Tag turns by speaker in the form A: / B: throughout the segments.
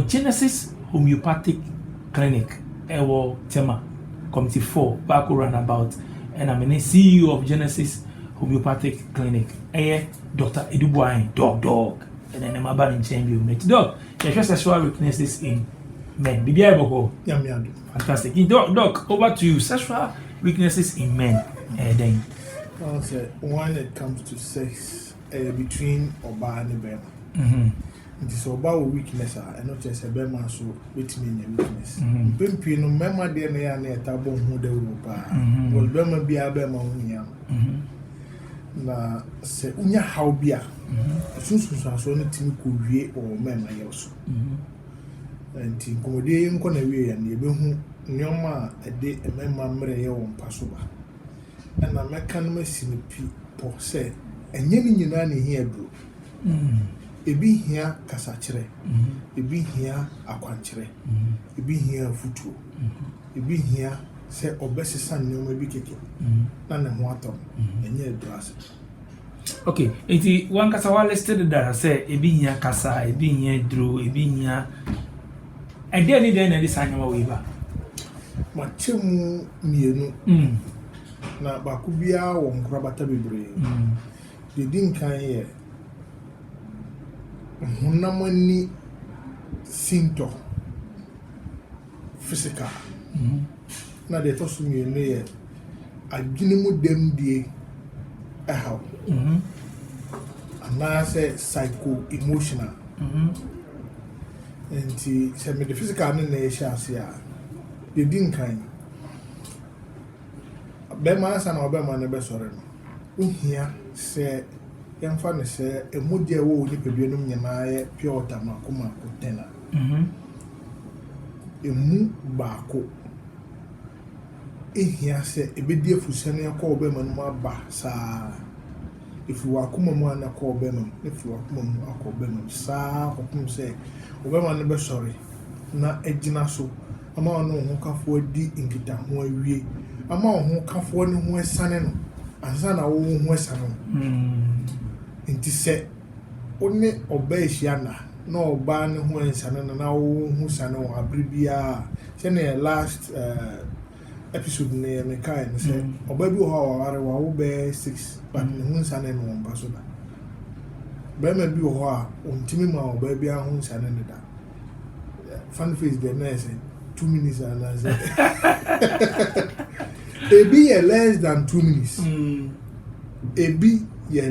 A: Genesis Homeopathic Clinic, Tema, Committee 4, Baku Runabout, and I'm the CEO of Genesis Homeopathic Clinic. Dr. Edubuain, dog, and then I'm about in chamber. Dog, there's sexual weaknesses in men. Be able to fantastic. Doc, over to you. Sexual weaknesses in men. Then.
B: I'll say when it comes to sex between Oba and Bema. It is about weakness, and not just a Bema so between a weakness. Pimpino, Mema DNA and a tabo who they will Bema be a Bema unya. Na se unya how bia. Soon so only Timmy could be or Mema also. And in Comedy in Conaway and Yabu Nyoma a day a Mema Mre on Passover. And a mechanism in people say, and yen in here, bro. A be here Casachere, a be here Aquantre, a be here Futu, a be here say Obesi San, no maybe kicking, none of water, and yet brass.
A: Okay, it one Casawa listed that say a be here Casa, a be here Drew, a be here. And then it is annual waiver.
B: Machimu Mienu. Na bakubia wo nkrabata bebre de din kan ye hunamani sinto physical na de to so mi ne ye adwene mu dem die how ana say psycho emotional and se me the physical ne na sha ase de din kan Bema sana obema ne besore no uhia se yemfa ne se emodie wo ni peduenum nyina ye pure water makoma container emu baako ehia se ebedie fusane akọ obema no aba saa ifu wakoma mu ana akọ obema ifu wakoma mu akọ obema saa kopum se obema ne besore na ejina so ama ono ho kafo adi nkita ho awie ama ho kafo ne ho esane no ansa na wo ho esane nti se one oba ehia na oba ne ho esane na wo ho sane wo abribia se ne last episode ne me kai ne se oba bi ho aware wo be 6 but ne ho sane no mba so da ba ma bi ho a ontimi ma oba bi a ho sane ne da fan face the nurse 2 minutes and I said be less than 2 minutes. Be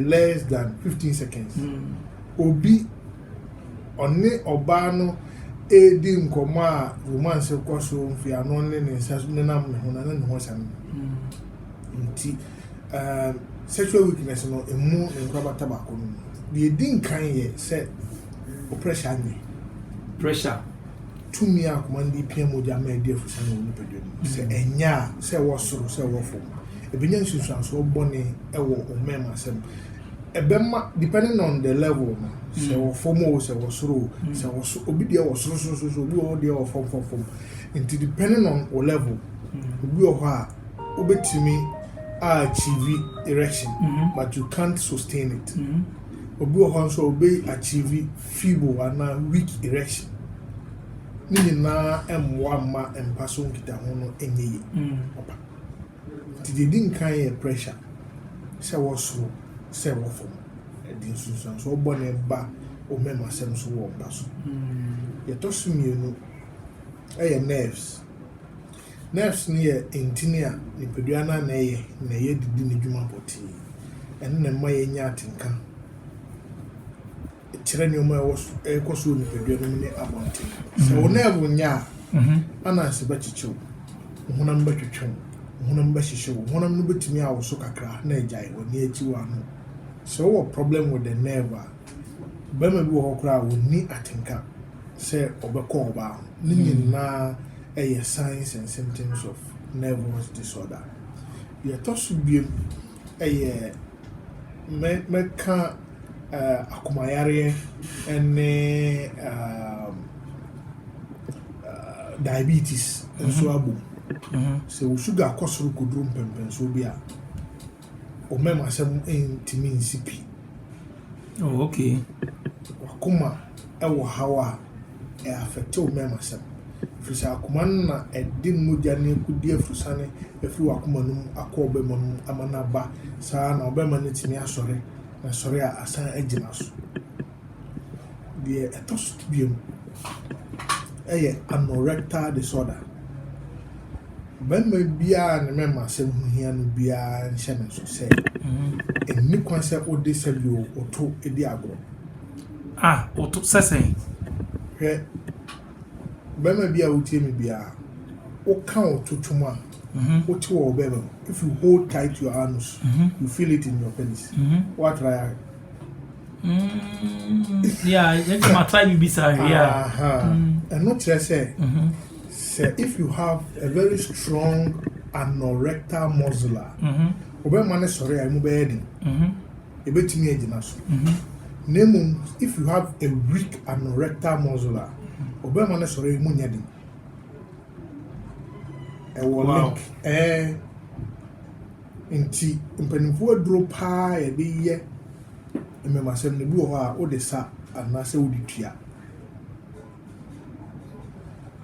B: less than 15 seconds. Obi onne obano edi nkoma romance kwaso mfi anone ne nsaso ne nam ne ho na ne ho sam. Nti sexual weakness no emu nkrabata ba ko no. The din kan ye say pressure ni.
A: Pressure
B: to me a commandi PM Jama dear for some say enya say was so say wofo ebinya nsusu so bone ewo omema sem ebema depending on the level say wofo mo say wosoro say woso obi dia wosoro so obi o dia wofo into depending on o level obi o ha obetimi achieve erection but you can't sustain it obi o ha so obi achieve feeble and weak erection ni na emwa ma empaso nkita ho no enye opa ti din kan ye pressure se wo so se wo fo edin sunsun so bo ne ba o mema sem so wo paso ye to sumienu nerves ni ye engineer ni peduana na ye didi ni dwuma poti en na ma ye nya atenka chere ni omo ekoso ni peduana ni abonte se wo na ebu nya ana se ba chicho honam ba twetwe honam ba hihye honam no betimi awo so kakra na ejai woni achi wa no so what problem with the nerve ba ma bi wo kra wo ni atenka se obekọ oba ni nyina signs and symptoms of nervous disorder ye to so biem meka akomayare ene diabetes so abu so sugar kosoro kodrum pempen so bia o mema sem entimi nsipi
A: oh okay
B: wakoma ewo hawa affect o mema sem fisa akoma na edi mogya ne kudi afusane afiri akoma num akọ obema num amana ba saa na obema ne timi asore na sore a asan agina so de etos biem anorectal disorder bema bia ne mema sem hia no bia nhyɛ ne so sɛ eni kwan sɛ odi sɛbio oto edi agro
A: oto sɛsɛn
B: hwɛ bema bia wotie me bia o kan oto twuma what you obema if you hold tight your anus you feel it in your penis what try
A: yeah you can try bibisa yeah
B: and not say if you have a very strong anorectal muscle obema ne sore ai mu be edin ebetimi agina so name if you have a weak anorectal muscle obema ne sore mu nyadin link inti mpanimfo aduro pa ye de ye ememasem ne bi wo ha o de sa anase wo di tua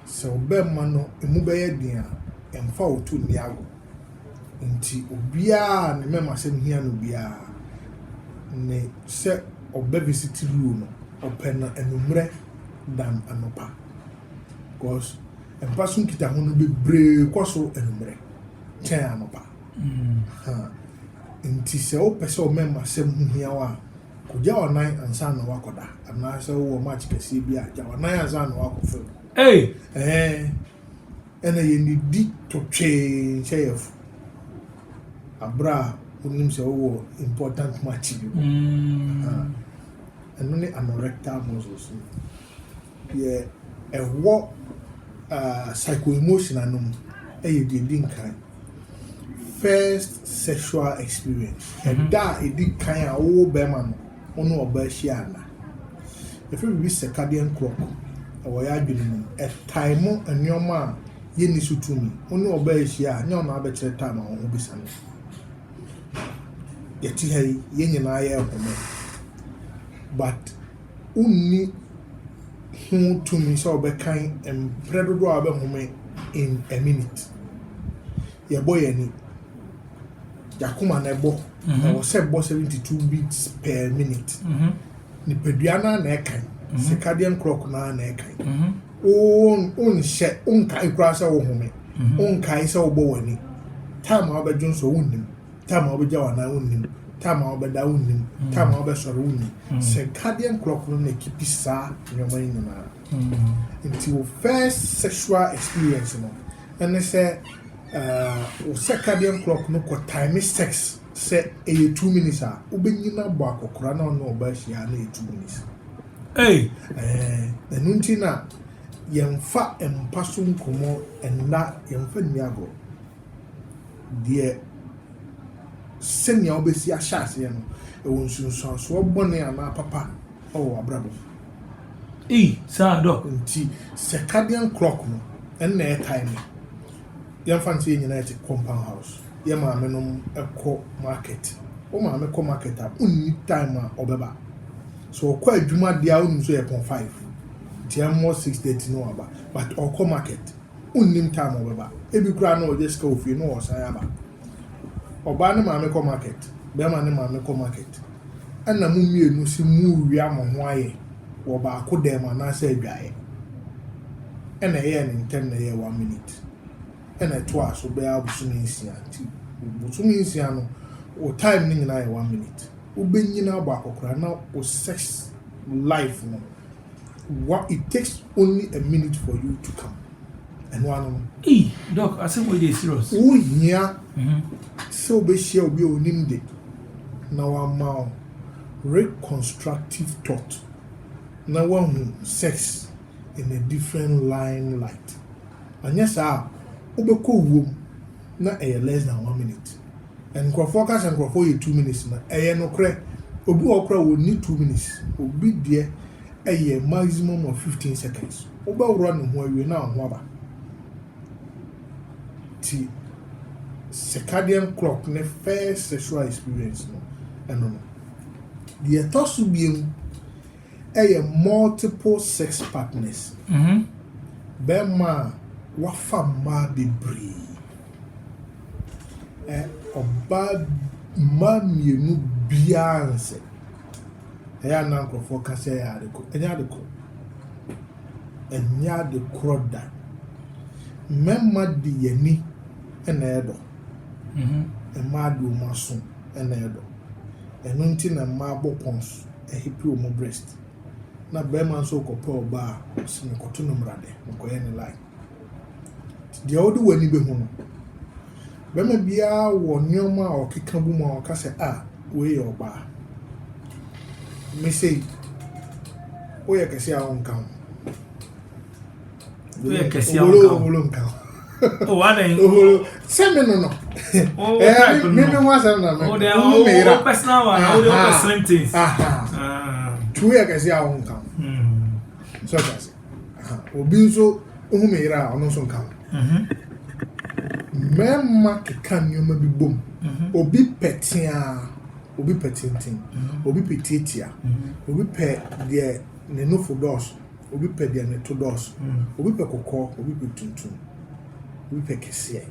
B: se obema no emu be ye din a emfa otu ni ago inti obia ne memasem hia no bia ne se obe visit room open na enumre dan anopa because empasun kita ho no bebre kwaso enumre chen anopa inti se o pese o memasem hia wa kujia wanan ansa na wakoda ana se wo match kesi bia ja wanan ansa na wakofu ena ye ni di to twe chef abra unim se wo important match bi eno ni anorectal muscles ye ewo psycho-emotional no di nkan first sexual experience da edi kan a wo be ma no ono oba hia na if we be circadian clock wo ya adwene a time anyoma ye ni sutumi ono oba hia nya ona ba kire time a wo bisa no yeti hai ye nyina ya homo but unni hu to me so be kan empredodo a be home in a minute ye boy ani yakuma na ebo na wo se bo 72 beats per minute ni peduana na ekan circadian clock na ekan on she on kai krasa wo home on kai se wo bo wani time a be junso wonnim time a be jawa na wonnim time a be da wonnim time a be soro wonnim circadian clock no na keep sa nyoma yin na until first sexual experience no and say circadian clock no ko time sex say 2 minutes a obenyina bo akokora na no ba hia na 2 minutes enunti na yemfa empaso nkomo enna yemfa niago de senya obesi ahase no ewonsunso so obone ama papa abrabo
A: sa do
B: nti circadian clock no enna time yemfa nti nyina eti compound house ye maame no ekọ market o maame kọ market a unni time a obeba so okọ adwuma dia unni so ye 0.5 TM 6:30 no aba but okọ market unni time obeba ebi kura na o just ka ofie no osan aba oba ne maame kọ market be ma ne maame kọ market ana mu mienu si mu wi amoho aye wo ba ko dem ana sa adwae ena ye ne ntem na ye 1 minute ena to aso be abusumi nsia ti busumi nsia no o time ni nyina ye 1 minute ubenyina ba akokora na o sex life no what it takes only a minute for you to come and one
A: doc I say we dey serious
B: o hia so be share obi onim de na wa ma reconstructive thought na one sex in a different line light and yes obeko wom na less than 1 minute and focus and 2 minutes na no kre obi okra wo need 2 minutes obi de maximum of 15 seconds oba run ho awie na ho aba ti circadian clock ne first sexual experience no eno no the tosu biem multiple sex partners. Bema wafa ma bebree. Oba ma mienu bianse. Eya na nkrofo ka se ya adeko. Enya de kroda. Memma di yani ena edo. Emma do maso ena edo. Eno nti na ma bopons ehipi o mo breast. Na bema nso kopa oba sine koto no mrade nkoye ne line. Dia odi wani be hu no. Bema bia wo nyoma okeka bu ma oka se we oba. Me say oye kesi a on kan.
A: Oye kesi a on kan. Oh, what are you?
B: Semino.
A: Oh,
B: maybe once I'm not.
A: Oh, they are personal one. Oh, they are slim things.
B: Two years on count. So that's Obinzo Umira on some count. Memma can you maybe boom. Obi petia, Obi petinting, Obi petitia, Obi pet the Nenufo doors, Obi pet the Neto doors, Obi pecco, Obi petuntum. We pick a sea.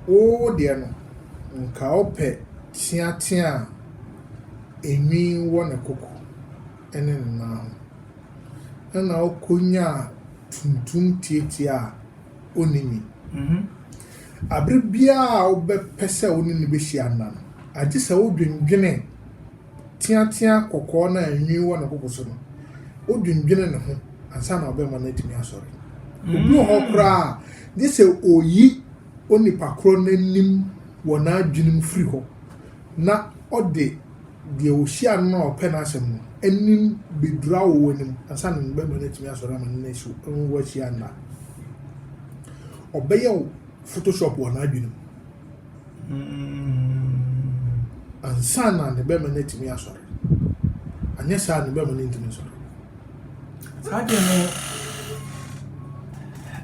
B: Oh, dear, no. Nka ope tia emi wona koko ene na na okonya tuntum tietia onimi abribia obe pese onini be hia na agi se odwendwene tia koko na emi wona koko so no odwendwene ne ho ansa na obe ma na timi asori obi hokra this oyi onipa kro nanim wona adwunim free ho na ode de ohia no ope na asem no anim bedura wo wonim ansa na be ma na timi asori ma na shi wo hia na obeye photoshop wona adwunim ansa na ne be ma na timi asori anya sa ne be ma na timi asori
A: sade no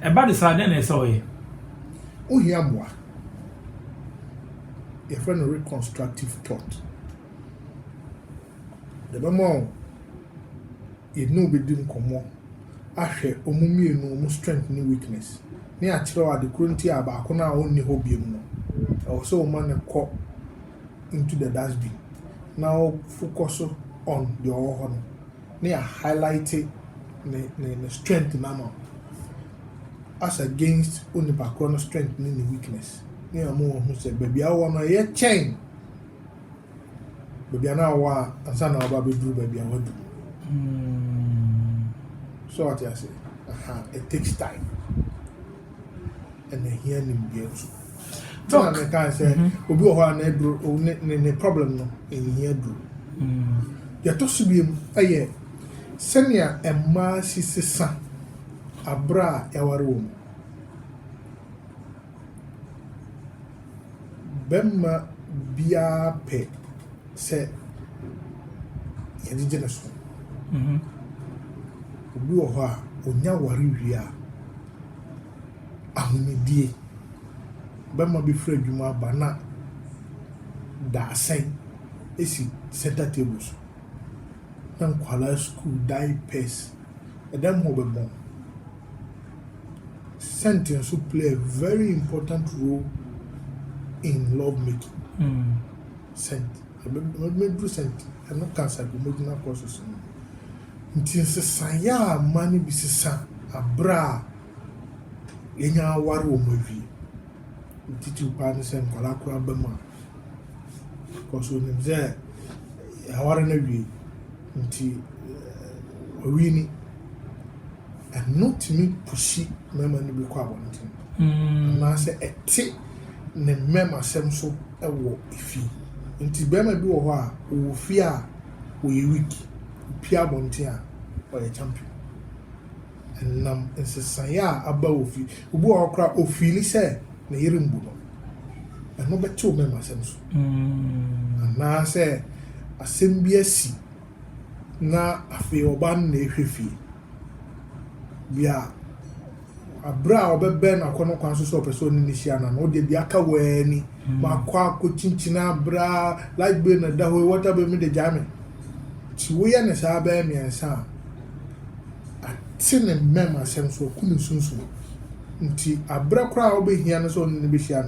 A: eba de sade na eso ye
B: ohia moa your friend reconstructive thought the memo you know be dim komo ahwe omumie no omu strength ni weakness ni a kire wa de kronti aba ko na onni hobiem no also man ko into the dustbin now focus on the other ni a highlight the strength mama as against only background strength ni weakness ni amu hu se baby awo na ye chain baby na wa ansa na ba be duru baby awo du so what I say it takes time and here ni be so so na can say obi o ho na duru ne problem no in here duru ya to subiem aye senia emma sisesa abra yawaru bemma bia pe se yedije na so obi wo ha onya wari wi a ahumedie bemma bi fra adwuma bana da sen esi center tables na kwala school diapers edam ho bebon sentence to play a very important role in love making. Sent. I'm not cancer, but making process. Until Saya money be sa abra yenya waru omavi. Titu pan sen kola kura bema. Because when him there, I waru na wi. Until wini. And not me pushy mema ni bi kwa bontin. Na say eti ne mema sem so ewo ifi. Nti bema bi wo ho a wo fi a wo ye weak. Pia bontin a wo ye champion. And nam nsesanya aba wo fi. Obu wo kra ofili se na yere mbu no. And no beto mema sem so. Na say asem bi asi na afi oban na ehwefi. Bia abra obebe na kono kwan so person ni hia na no de bia ka wani makwa ko chinchina abra like be na da ho water be me de jame ti wo ya ne saa ba miensa ate ne mem asem so kunu sunsun nti abra kra obehia no so ne behia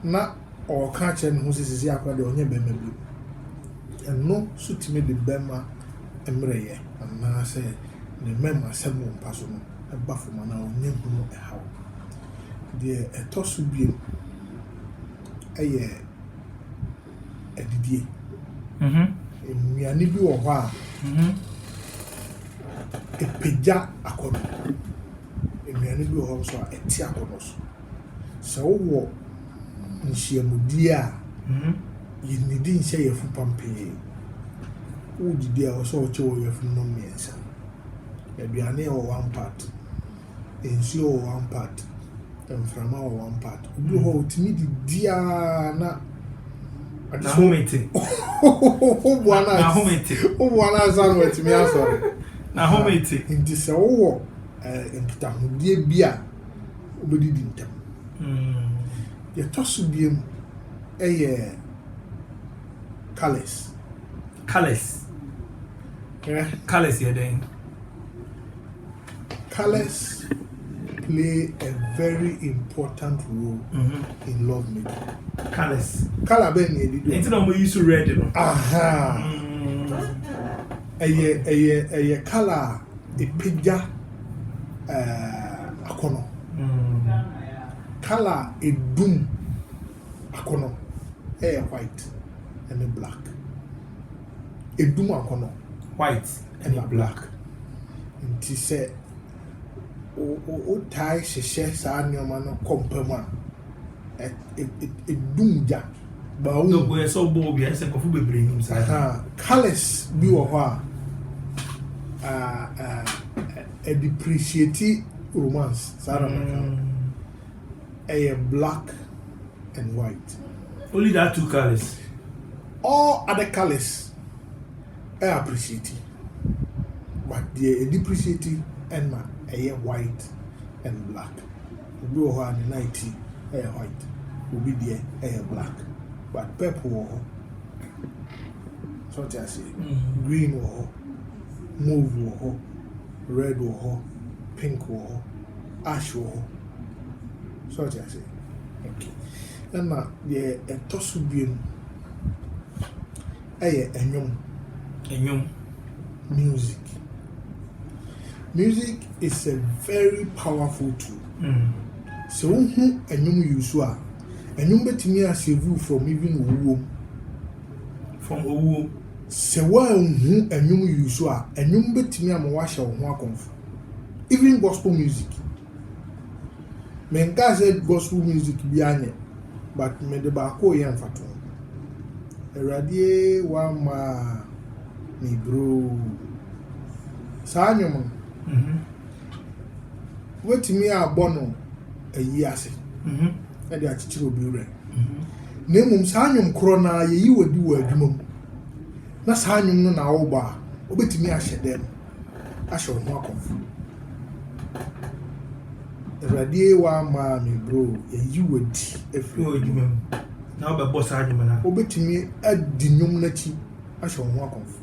B: na o ka che ne ho sisi akwa de onye bema bi eno so timi de bema emreye na se ne mem asem mo paso no eba fo na onye hunu ehaw de etosu bi eye edidie nnuane bi wɔ hɔ a epagya akɔnɔ nnuane bi wɔ hɔ nso a ɛte akɔnɔ so sɛ wowɔ nhyiamudie a yɛnnidi nhyɛ yɛfu pampee wodidi a wɔsɛ wɔkyɛ wɔ yɛfu no mmiɛnsa aduane wɔ 1 part nsuo wɔ 1 part mframa wɔ 1 part obi hɔ otumi didi a na
A: na homete
B: Obuana san wetimi asori.
A: Na homete.
B: Nti se wo nkitahudie bi a obedidi ntam. Ye tosu biem eye Callous.
A: Callous ye den.
B: Callous play a very important role in love making.
A: Callous.
B: Color ben ye dido.
A: Enti na mo use red no.
B: Aha. Eye color epigya akono. Color edum akono. White and black. Edum akono.
A: White and black.
B: Nti se o tai hyehyɛ saa nneɛma no kɔmpam a edumgya ba wo
A: no boy so bo bi ase kofu bebre nim saa
B: Callous bi wɔ hɔ a depreciate romance saa na black and white.
A: Only that 2 colors.
B: All other colors are appreciated, but the depreciating and white and black. Obi wɔ hɔ a 90 white, obi deɛ black, but purple wɔ hɔ. So what I say, green wɔ hɔ, mauve wɔ hɔ, red wɔ hɔ, pink wɔ hɔ, ash wɔ hɔ. So what I say, okay. Ɛna deɛ ɛtɔ so biem ɛnyom music. Music is a very powerful tool. So who enyum use a enyum betimi asave from even owuom.
A: From owuom.
B: Se wa hu enyum use a enyum betimi am wa hye wo ho akonfo. Even gospel music. Men ka say gospel music bi anye, but me de ba ko ye mfato. Erade wa ma mi bro. Sa anyum wetimi abɔ no ayi ase e de achichiro obi ure na emum sa anyum kro na yeyi wadi wa adwuma mu na sa anyum no na wo ba obetimi ahye dem ahye wo ho akonfo erade wa ma mi bro yeyi wadi efiri
A: adwuma mu na wo bɛ sa anyum na
B: obetimi adi nyum na chi ahye wo ho akonfo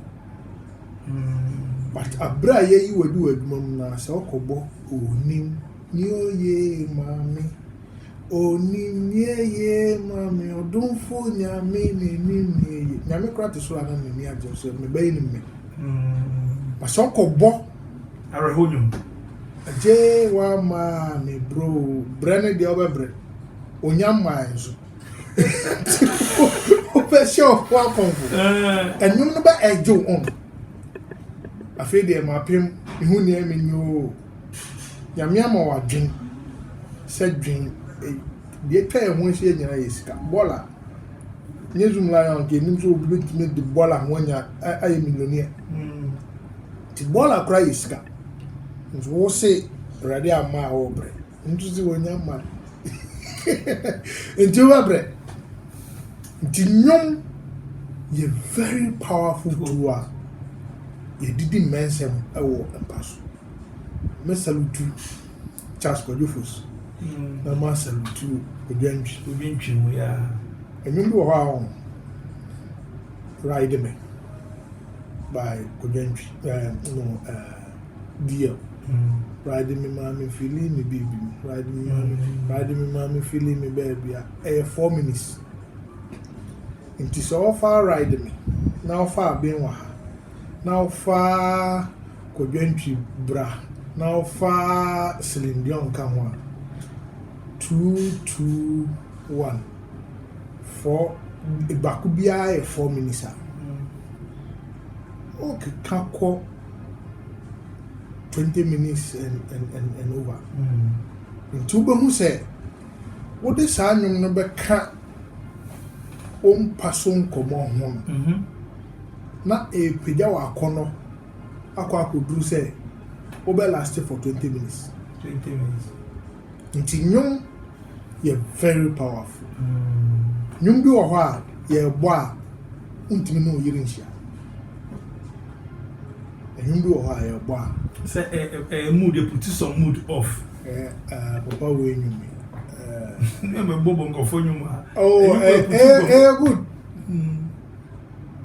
B: but abra yeyi wadi wa adwuma mu na sa okobo onim ni oye mami onim ni ye mami odunfo nyame ni nyame krate so ana ni aje so me bayi ni me ba so kobo
A: arahonyum
B: aje wa ma me bro brene de obebre onyama enso o pe show wa konfo enum no ba ejo on afi de ma pem ihu ni emi nyo nyame ama wadwen sɛ dwen deɛ twa ho hye nyina yesika bola nyezum la yon ke nim so obi betime de bola ho nya ayi millionaire ti bola kra yesika nso wo se ready ama wo bre ntu si wonya ma ntu wa bre nti nyom ye very powerful tool a ye didi mensem ewo empaso me salutu Charles Kojufus na ma salutu
A: odwantwi mu ya
B: enyum bi wo ha ride me by Kojentry, deal. Riding me, mommy, feeling me, baby. Riding me, mommy, feeling me, baby. 4 minutes. It is so far riding me. Now far being waha. Now far Kojentry bra. Now far Celine come one. 2, 2, 1. 4. Bakubia 4 minutes. Okay, can't call 20 minutes and over. In Tuba who said, what the son number can't person come on. Not a Pijawa corner. I could do say, over lasted for 20 minutes.
A: 20 minutes.
B: Until young, you're very powerful. You do a while, you're boy, until no Yirinshia. And you do a while, you're boy.
A: Say a mood, they put some mood off.
B: Papa, when you mean.
A: Never Bobon of Fonuma.
B: Oh, good.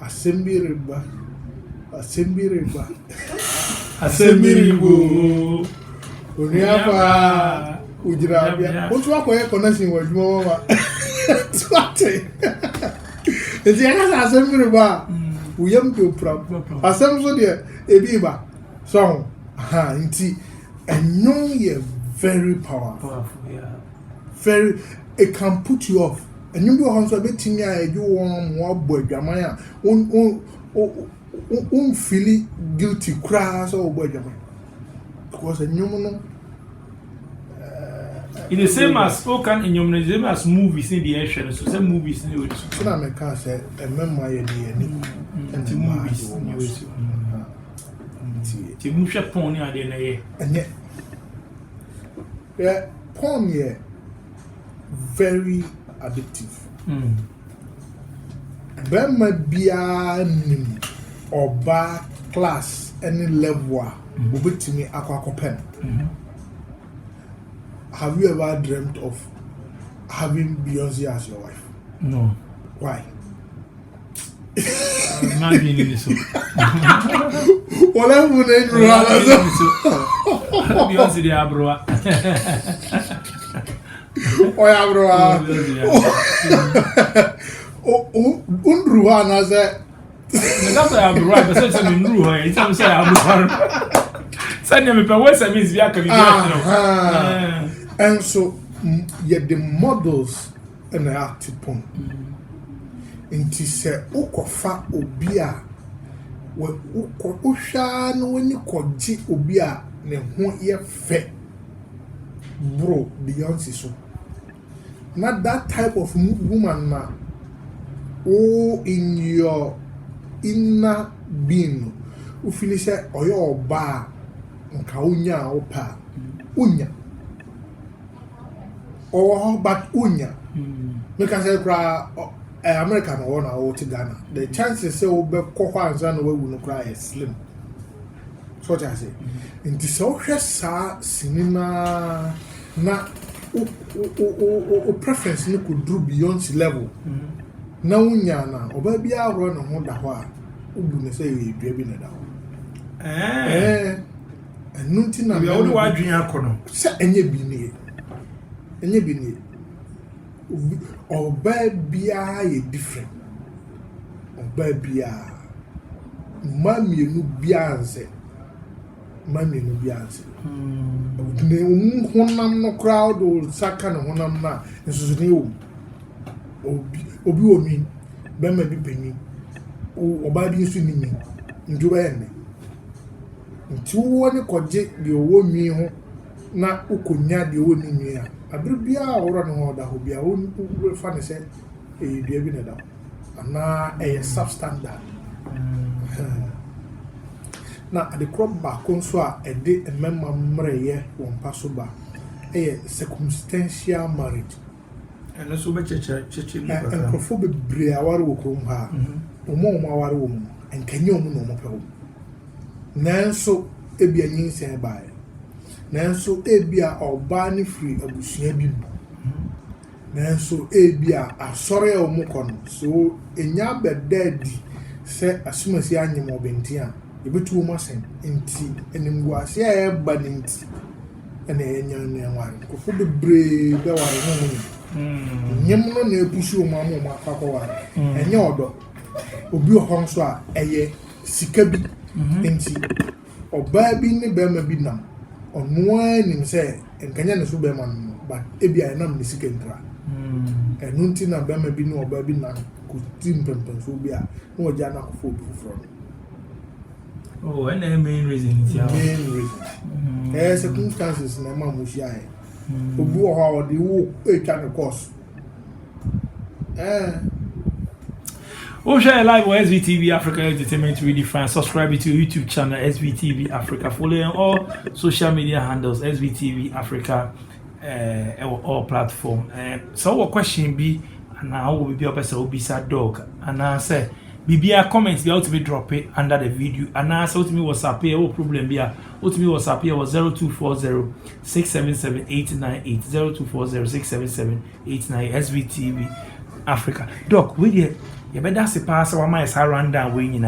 B: Assembly riba. Assembly riba.
A: Assembly riba.
B: Oniapa. Ujirabia. What's what we connection with Mama? Twate. It's the assembly riba. We am to problem. Assembly there. Ebiba. So, inti. And no, you're very powerful.
A: Yeah.
B: Very, it can put you off. And you do also be tinga you want more boy jamaya. Feel guilty crass or boy jamaya. Because a new
A: in the same as spoken in your same as movies in the action, so some movies in the
B: so I can say a memoir and
A: the movies the movie pony at the end.
B: And yet, yeah, porn, yeah, very addictive. Bema bianim or bar class any level will to me aquacopen. Have you ever dreamt of having Beyonce as your wife?
A: No.
B: Why?
A: Imagine this.
B: Whatever they do,
A: Beyonce, the Abroa.
B: Oh, Abroa. Oh, Undruana said,
A: that's why I'm right, but such a new way. It's I'm saying I'm send me per West means
B: and so yet the models and the active point. Inti se ukofa obia we ukosha no wani koji obia ne ho ye fe bro Beyonce so not that type of woman na in your inner being u feel say oyo oba nka unya opa unya or but unya me can say cry American or na to Ghana. The chances say we be kokwa anza no we no cry is slim. So what I say. In the social cinema na o preference no could do beyond level. Na unya na oba bia ro no ho da ho a obu ne say e dua bi na da ho. Enu ti na
A: we all do adwen akono.
B: Se enye bi ne. Enye bi ne. Oba bia ye different. Oba bia mami no bia nse. Mami no bia nse. Ne honam no crowd o saka no honam na nsusu ne o. Obi omi be ma bi panyi. Oba bi nsu ni mi. Nduba enne. Nti wo ne koje de owo mi ho na ukonya de owo ni mi a. Abri bia ora no ho da ho bia wo fa ne se e dua bi na da ana e substandard na ade crop ba konso a e de emema mreye won paso ba e circumstantial marriage
A: and so be cheche
B: mu ba en profo be bre aware wo krom ha omo aware wo mu enkanye omo no mo pe wo nanso e bia nyinsen ba nanso ebia oba ne free abusua bi mu nanso ebia asore omukono so enya bedadi se asumasi anyem obenti a yebetu mo asen enti enimgu ase e ba nenti ene enya nwanware ko bebre be ware no mu nyem no na epusi o mamu ma akakoware enye odo obi ohon so a eye sika bi enti oba bi ne be ma bi nam ono anim se enkanya ne so be ma no but ebi a nam ne sika ntra enunti na be ma bi ne oba bi na ko tim pempem so bi a no oja na ko fo bi fro.
A: Oh, and the main reason is
B: circumstances na ma mo shia e obu o ha de wo e twa ne course
A: share live on SVTV Africa Entertainment Redefined. Subscribe to YouTube channel SVTV Africa. Follow on all social media handles SVTV Africa, all platform. So what question be and I will be up as a sad dog and I say Bibia comments be out to be drop it under the video and I saw to me WhatsApp here problem be to me WhatsApp here was 0240 677 898 0240 677 898 SVTV Africa. Doc, we there you better say pass our my surround we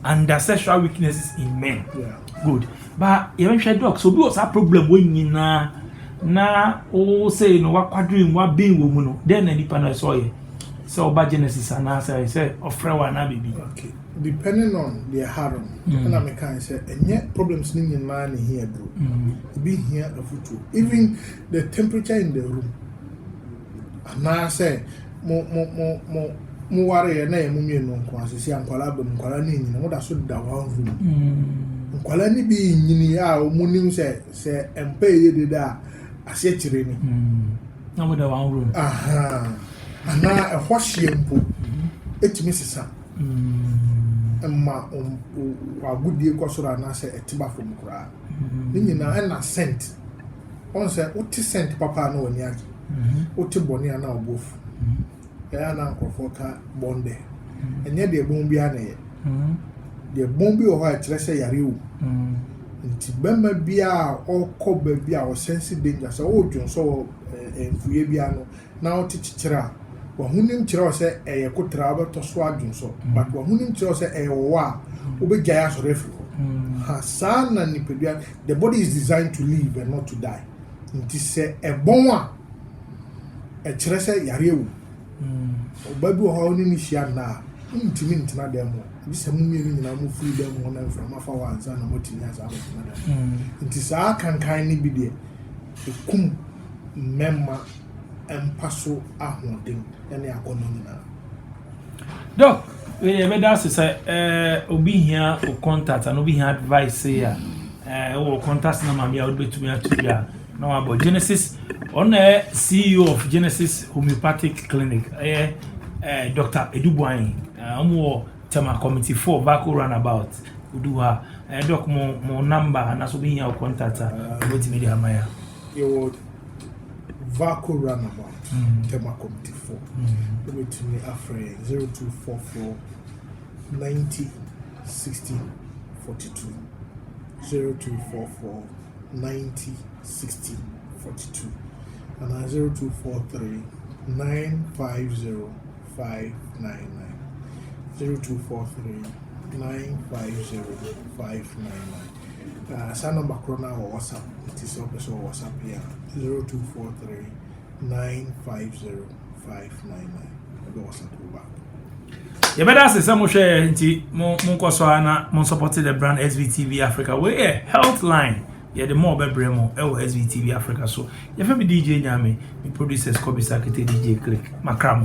A: under sexual weaknesses in men.
B: Yeah.
A: Good. But you share doc so be what's a problem when na o say no what quadrim what being woman no then any panel so here. So bad Genesis and answer say offer one baby.
B: Okay. Depending on their harm, and I can say and yet problems in man here bro. Be here a photo. Even the temperature in the room. And I say mo ware na emu mi no nko asisi ankwala ba nkwala ni nyina mo da so da one room. Nkwala ni bi nyini a o mu nim se empa ye de da ase kire ni.
A: Na mo da one room.
B: Aha. Ana a hwahye mpo etimi sesa emma agudie kwosoro na se etiba fom kura ni nyina na scent on se uti scent papa na wani agi uti boni ana obofu ya na nkofoka bonde enye de bombi ana ye de bombi o ha kire se yare wu nti bemma bia okoba bia o sense danger so o dwonso enfuye bia no na o tichira wahunim kire o se eye kotra ba to so adwonso but wahunim kire o se eye wo a obegya so refiko hasana ni pedua the body is designed to live and not to die nti se ebon a kire se yare wu obabi o ha oni ni hia na ntimi ntina dem ho bi se mu mienu nyina mu freedom ho na mframa fa wanza na motini asa abatina da nti saa kankan ni bi de ekum memma empaso ahoden ene akono nyina.
A: Doc, we be that say obi hia o contact and obi hia advice here o contact na ma bia obi tumi atuya na about Genesis on CEO of Genesis Homeopathic Clinic Dr. Edubuan omo tema committee 4 back runabout uduha doc mo number and so be hia o contact about media maya
B: you Vaco runabout tema committee 4 with me afre 0244 90 60 42 0244 90 60 42 and 0243 950 599 0243 950 599 sa number corona or WhatsApp it is up so WhatsApp here 0243 950 599 WhatsApp back.
A: You better say some share nti mo nkoso ana mo support the brand SVTV Africa we health line yeah the more bebre mo SVTV Africa so you fe be DJ Nyame me producers Kobi Sakete DJ Click Makramo